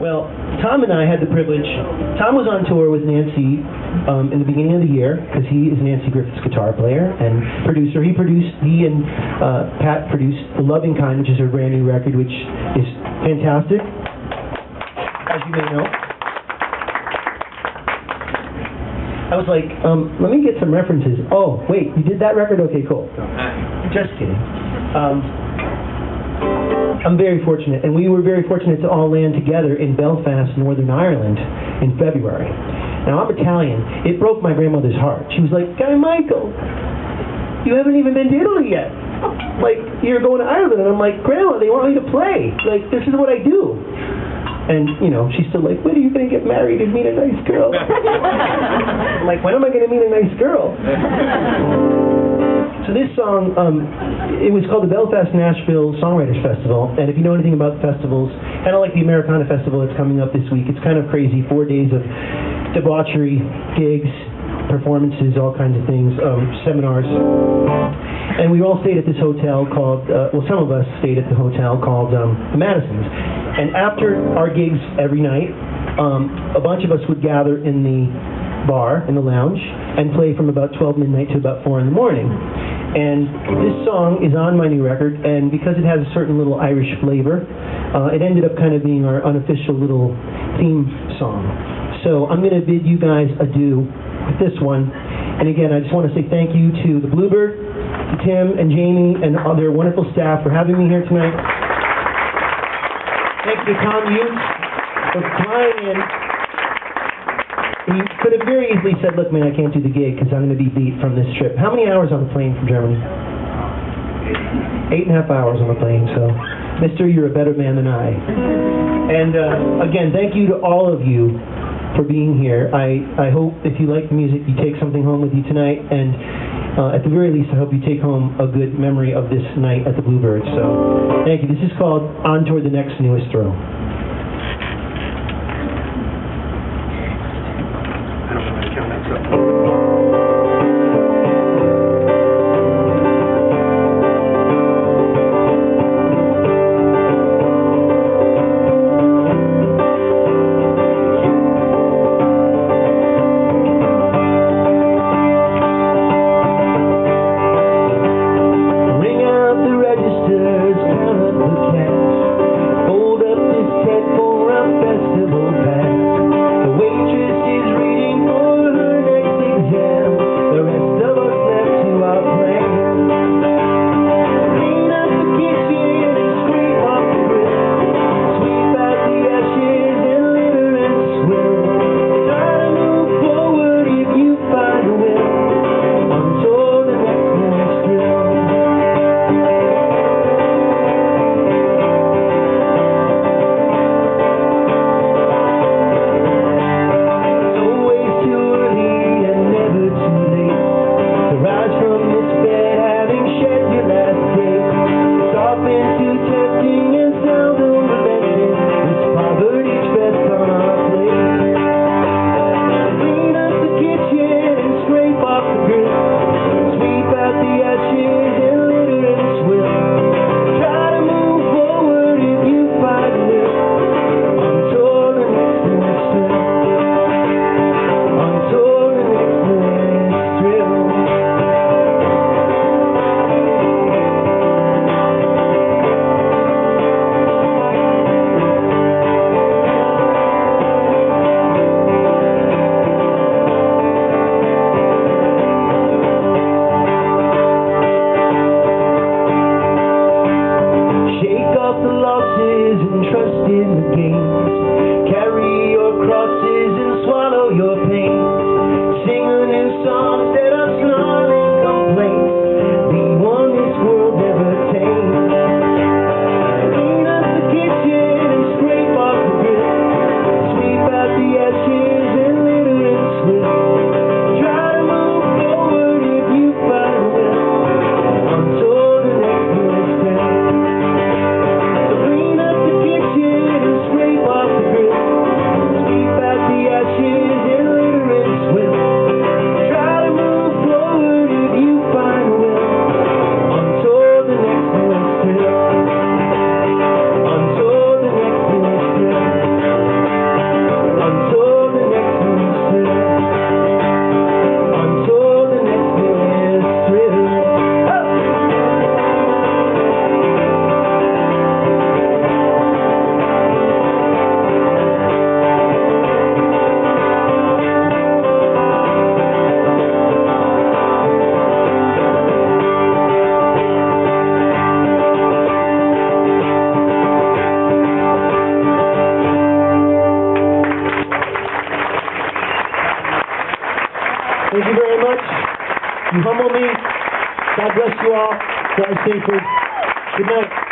Well, Thomm and I had the privilege. Thomm was on tour with Nanci in the beginning of the year because he is Nanci Griffith's guitar player and producer. He and Pat produced The Loving Kind, which is her brand new record, which is fantastic, as you may know. I was like, let me get some references. Oh, wait, you did that record? Okay, cool. Just kidding. I'm very fortunate, and we were very fortunate to all land together in Belfast, Northern Ireland in February. Now, I'm Italian. It broke my grandmother's heart. She was like, Guy-Michael, you haven't even been to Italy yet. Like, you're going to Ireland. And I'm like, Grandma, they want me to play. Like, this is what I do. And, you know, she's still like, when are you going to get married and meet a nice girl? I'm like, when am I going to meet a nice girl? So this song, it was called the Belfast Nashville Songwriters Festival, and if you know anything about festivals, kind of like the Americana Festival that's coming up this week, it's kind of crazy, 4 days of debauchery, gigs, performances, all kinds of things, seminars. And we all stayed at this hotel called, well, some of us stayed at the hotel called the Madisons. And after our gigs every night, a bunch of us would gather in the bar, in the lounge, and play from about 12 midnight to about 4 in the morning. And this song is on my new record, and because it has a certain little Irish flavor, it ended up kind of being our unofficial little theme song. So I'm going to bid you guys adieu with this one. And again, I just want to say thank you to the Bluebird, to Tim and Jamie and their wonderful staff for having me here tonight. Thank you to Thomm for flying in. He could have very easily said, look, man, I can't do the gig because I'm going to be beat from this trip. How many hours on the plane from Germany? 8.5 hours on the plane, so, mister, you're a better man than I. And, again, thank you to all of you for being here. I hope if you like the music, you take something home with you tonight, and at the very least, I hope you take home a good memory of this night at the Bluebird. So, thank you. This is called On Toward the Next Newest Thrill. Ashes and litter and you all. Drive safely. Good night.